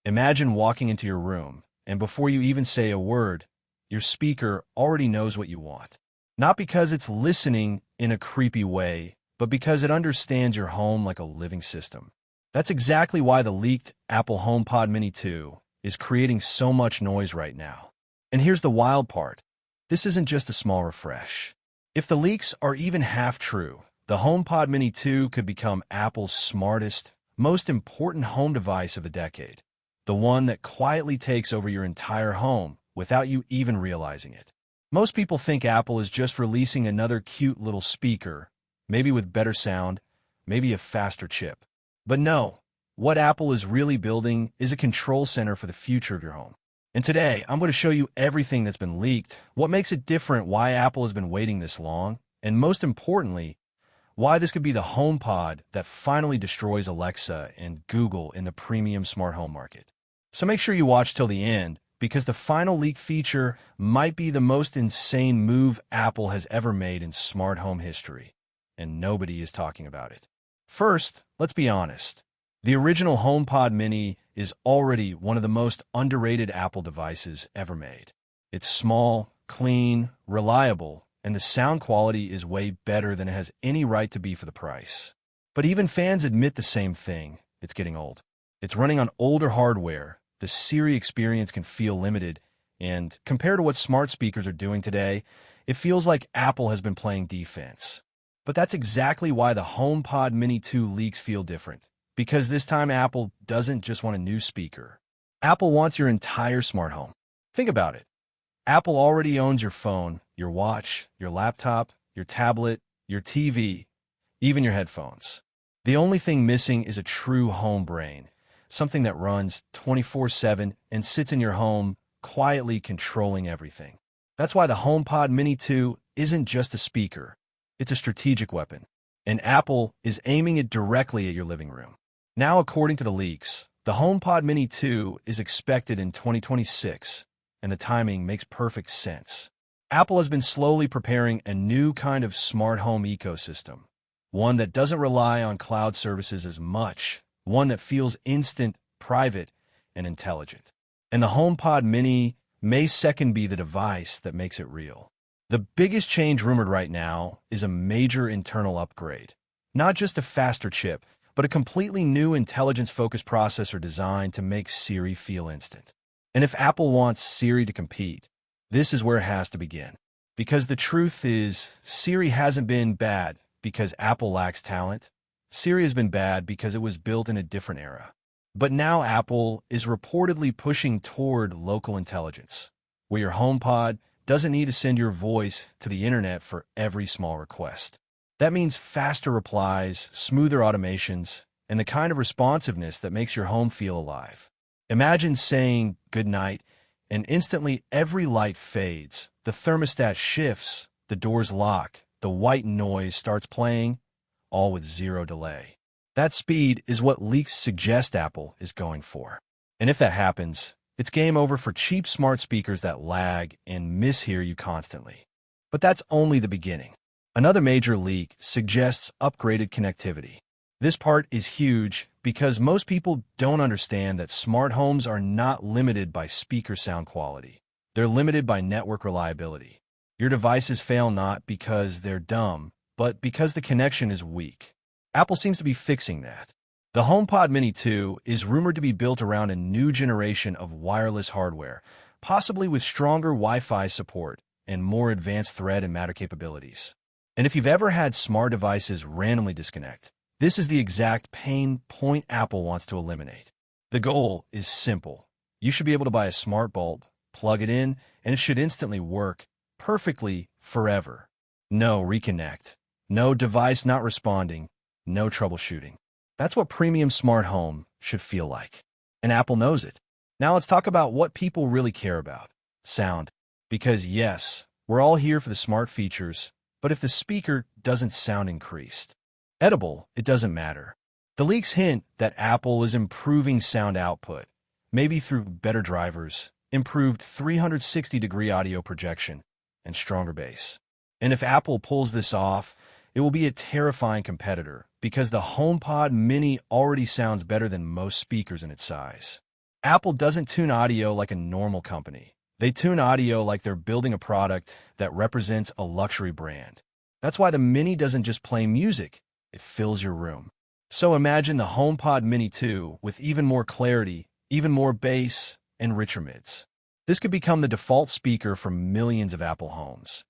Imagine walking into your room, and before you even say a word, your speaker already knows what you want. Not because it's listening in a creepy way, but because it understands your home like a living system. That's exactly why the leaked Apple HomePod Mini 2 is creating so much noise right now. And here's the wild part. This isn't just a small refresh. If the leaks are even half true, the HomePod Mini 2 could become Apple's smartest, most important home device of the decade. The one that quietly takes over your entire home without you even realizing it. Most people think Apple is just releasing another cute little speaker, maybe with better sound, maybe a faster chip. But no, what Apple is really building is a control center for the future of your home. And today, I'm going to show you everything that's been leaked, what makes it different, why Apple has been waiting this long, and most importantly, why this could be the HomePod that finally destroys Alexa and Google in the premium smart home market. So make sure you watch till the end, because the final leak feature might be the most insane move Apple has ever made in smart home history, and nobody is talking about it. First, let's be honest. The original HomePod Mini is already one of the most underrated Apple devices ever made. It's small, clean, reliable, and the sound quality is way better than it has any right to be for the price. But even fans admit the same thing. It's getting old. It's running on older hardware. The Siri experience can feel limited, and compared to what smart speakers are doing today, it feels like Apple has been playing defense. But that's exactly why the HomePod Mini 2 leaks feel different. Because this time Apple doesn't just want a new speaker. Apple wants your entire smart home. Think about it. Apple already owns your phone, your watch, your laptop, your tablet, your TV, even your headphones. The only thing missing is a true home brain, something that runs 24/7 and sits in your home, quietly controlling everything. That's why the HomePod Mini 2 isn't just a speaker. It's a strategic weapon, and Apple is aiming it directly at your living room. Now, according to the leaks, the HomePod Mini 2 is expected in 2026, and the timing makes perfect sense. Apple has been slowly preparing a new kind of smart home ecosystem, one that doesn't rely on cloud services as much, one that feels instant, private, and intelligent. And the HomePod Mini may second be the device that makes it real. The biggest change rumored right now is a major internal upgrade. Not just a faster chip, but a completely new intelligence-focused processor designed to make Siri feel instant. And if Apple wants Siri to compete, this is where it has to begin. Because the truth is, Siri hasn't been bad because Apple lacks talent. Siri has been bad because it was built in a different era. But now Apple is reportedly pushing toward local intelligence, where your HomePod doesn't need to send your voice to the internet for every small request. That means faster replies, smoother automations, and the kind of responsiveness that makes your home feel alive. Imagine saying good night, and instantly every light fades, the thermostat shifts, the doors lock, the white noise starts playing, all with zero delay. That speed is what leaks suggest Apple is going for. And if that happens, it's game over for cheap smart speakers that lag and mishear you constantly. But that's only the beginning. Another major leak suggests upgraded connectivity. This part is huge because most people don't understand that smart homes are not limited by speaker sound quality. They're limited by network reliability. Your devices fail not because they're dumb, but because the connection is weak. Apple seems to be fixing that. The HomePod Mini 2 is rumored to be built around a new generation of wireless hardware, possibly with stronger Wi-Fi support and more advanced Thread and Matter capabilities. And if you've ever had smart devices randomly disconnect, this is the exact pain point Apple wants to eliminate. The goal is simple. You should be able to buy a smart bulb, plug it in, and it should instantly work perfectly forever. No reconnect, no device not responding, no troubleshooting. That's what premium smart home should feel like. And Apple knows it. Now let's talk about what people really care about. Sound. Because yes, we're all here for the smart features, but if the speaker doesn't sound increased, edible, it doesn't matter. The leaks hint that Apple is improving sound output, maybe through better drivers, improved 360-degree audio projection, and stronger bass. And if Apple pulls this off, it will be a terrifying competitor because the HomePod Mini already sounds better than most speakers in its size. Apple doesn't tune audio like a normal company. They tune audio like they're building a product that represents a luxury brand. That's why the Mini doesn't just play music, it fills your room. So imagine the HomePod Mini 2 with even more clarity, even more bass, and richer mids. This could become the default speaker for millions of Apple homes.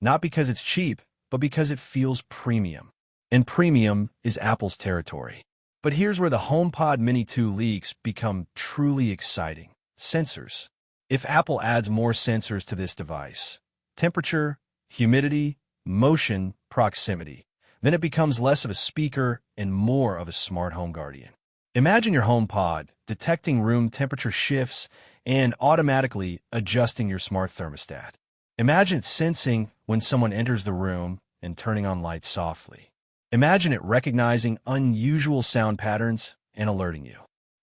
Not because it's cheap, but because it feels premium. And premium is Apple's territory. But here's where the HomePod Mini 2 leaks become truly exciting. Sensors. If Apple adds more sensors to this device, temperature, humidity, motion, proximity, then it becomes less of a speaker and more of a smart home guardian. Imagine your HomePod detecting room temperature shifts and automatically adjusting your smart thermostat. Imagine it sensing when someone enters the room and turning on lights softly. Imagine it recognizing unusual sound patterns and alerting you.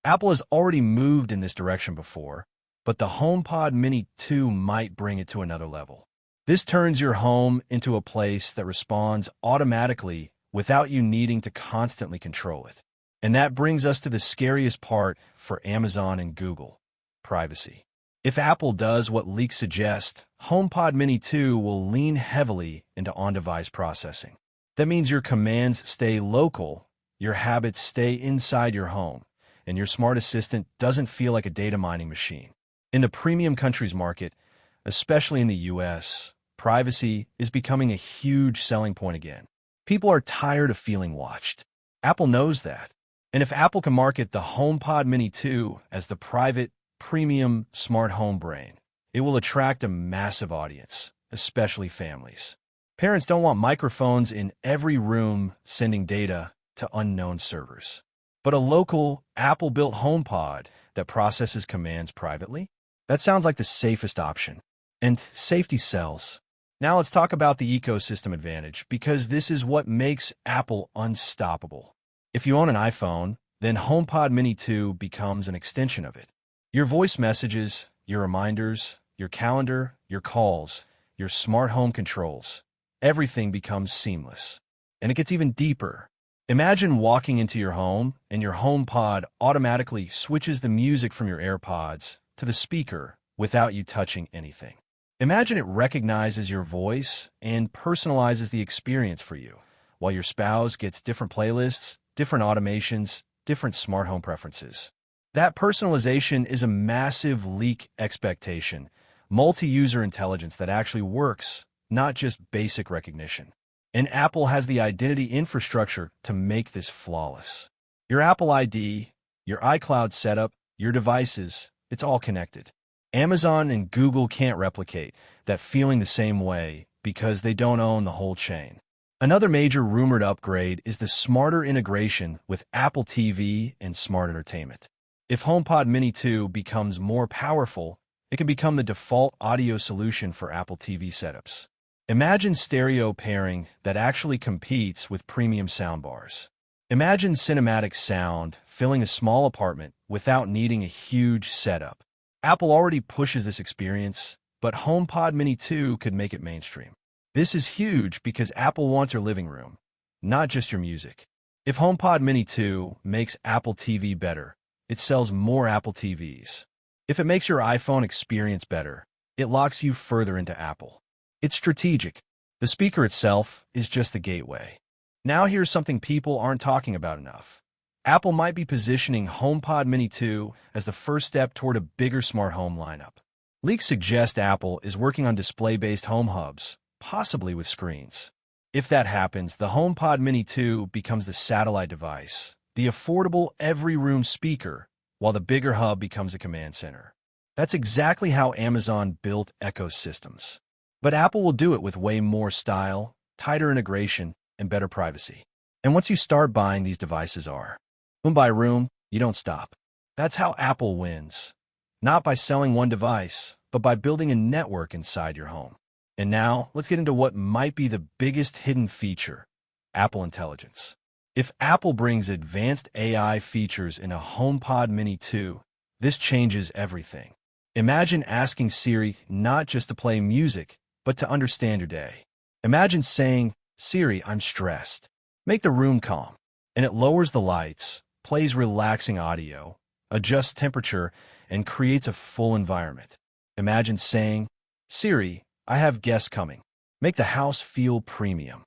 Apple has already moved in this direction before, but the HomePod Mini 2 might bring it to another level. This turns your home into a place that responds automatically without you needing to constantly control it. And that brings us to the scariest part for Amazon and Google: privacy. If Apple does what leaks suggest, HomePod Mini 2 will lean heavily into on-device processing. That means your commands stay local, your habits stay inside your home, and your smart assistant doesn't feel like a data mining machine. In the premium countries market, especially in the US, privacy is becoming a huge selling point again. People are tired of feeling watched. Apple knows that. And if Apple can market the HomePod Mini 2 as the private, premium smart home brain, it will attract a massive audience, especially families. Parents don't want microphones in every room sending data to unknown servers. But a local, Apple-built HomePod that processes commands privately? That sounds like the safest option. And safety sells. Now let's talk about the ecosystem advantage, because this is what makes Apple unstoppable. If you own an iPhone, then HomePod Mini 2 becomes an extension of it. Your voice messages, your reminders, your calendar, your calls, your smart home controls, everything becomes seamless. And it gets even deeper. Imagine walking into your home and your HomePod automatically switches the music from your AirPods to the speaker without you touching anything. Imagine it recognizes your voice and personalizes the experience for you, while your spouse gets different playlists, different automations, different smart home preferences. That personalization is a massive leak expectation, multi-user intelligence that actually works, not just basic recognition. And Apple has the identity infrastructure to make this flawless. Your Apple ID, your iCloud setup, your devices, it's all connected. Amazon and Google can't replicate that feeling the same way because they don't own the whole chain. Another major rumored upgrade is the smarter integration with Apple TV and smart entertainment. If HomePod Mini 2 becomes more powerful, it can become the default audio solution for Apple TV setups. Imagine stereo pairing that actually competes with premium soundbars. Imagine cinematic sound filling a small apartment without needing a huge setup. Apple already pushes this experience, but HomePod Mini 2 could make it mainstream. This is huge because Apple wants your living room, not just your music. If HomePod Mini 2 makes Apple TV better, it sells more Apple TVs. If it makes your iPhone experience better, it locks you further into Apple. It's strategic. The speaker itself is just the gateway. Now here's something people aren't talking about enough. Apple might be positioning HomePod Mini 2 as the first step toward a bigger smart home lineup. Leaks suggest Apple is working on display-based home hubs, possibly with screens. If that happens, the HomePod Mini 2 becomes the satellite device, the affordable every-room speaker, while the bigger hub becomes a command center. That's exactly how Amazon built ecosystems. But Apple will do it with way more style, tighter integration, and better privacy. And once you start buying these devices room by room, you don't stop. That's how Apple wins. Not by selling one device, but by building a network inside your home. And now, let's get into what might be the biggest hidden feature: Apple Intelligence. If Apple brings advanced AI features in a HomePod Mini 2, this changes everything. Imagine asking Siri not just to play music, but to understand your day. Imagine saying, "Siri, I'm stressed. Make the room calm." And it lowers the lights, plays relaxing audio, adjusts temperature, and creates a full environment. Imagine saying, "Siri, I have guests coming. Make the house feel premium."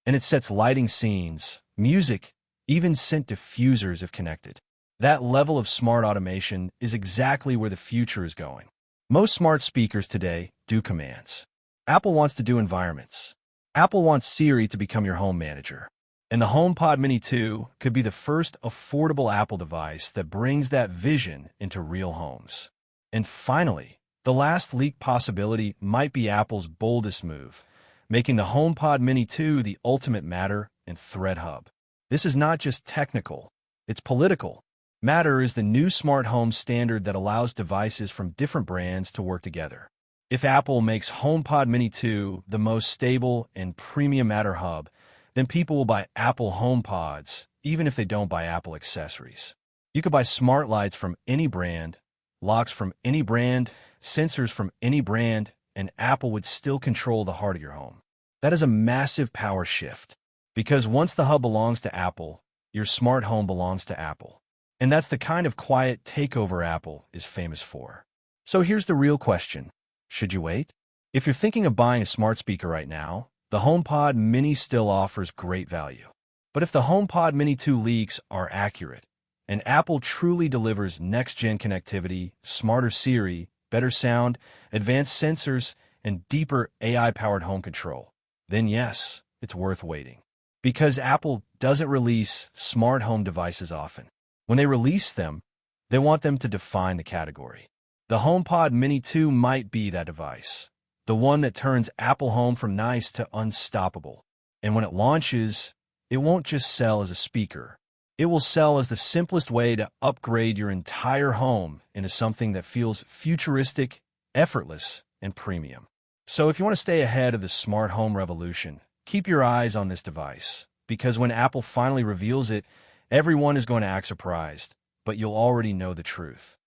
And it sets lighting scenes, music, even scent diffusers if connected. That level of smart automation is exactly where the future is going. Most smart speakers today do commands. Apple wants to do environments. Apple wants Siri to become your home manager. And the HomePod Mini 2 could be the first affordable Apple device that brings that vision into real homes. And finally, the last leak possibility might be Apple's boldest move, making the HomePod Mini 2 the ultimate Matter and Thread hub. This is not just technical, it's political. Matter is the new smart home standard that allows devices from different brands to work together. If Apple makes HomePod Mini 2 the most stable and premium Matter hub, then people will buy Apple HomePods, even if they don't buy Apple accessories. You could buy smart lights from any brand, locks from any brand, sensors from any brand, and Apple would still control the heart of your home. That is a massive power shift, because once the hub belongs to Apple, your smart home belongs to Apple. And that's the kind of quiet takeover Apple is famous for. So here's the real question. Should you wait? If you're thinking of buying a smart speaker right now, the HomePod Mini still offers great value. But if the HomePod Mini 2 leaks are accurate, and Apple truly delivers next-gen connectivity, smarter Siri, better sound, advanced sensors, and deeper AI-powered home control, then yes, it's worth waiting. Because Apple doesn't release smart home devices often. When they release them, they want them to define the category. The HomePod Mini 2 might be that device, the one that turns Apple Home from nice to unstoppable. And when it launches, it won't just sell as a speaker. It will sell as the simplest way to upgrade your entire home into something that feels futuristic, effortless, and premium. So if you want to stay ahead of the smart home revolution, keep your eyes on this device, because when Apple finally reveals it, everyone is going to act surprised, but you'll already know the truth.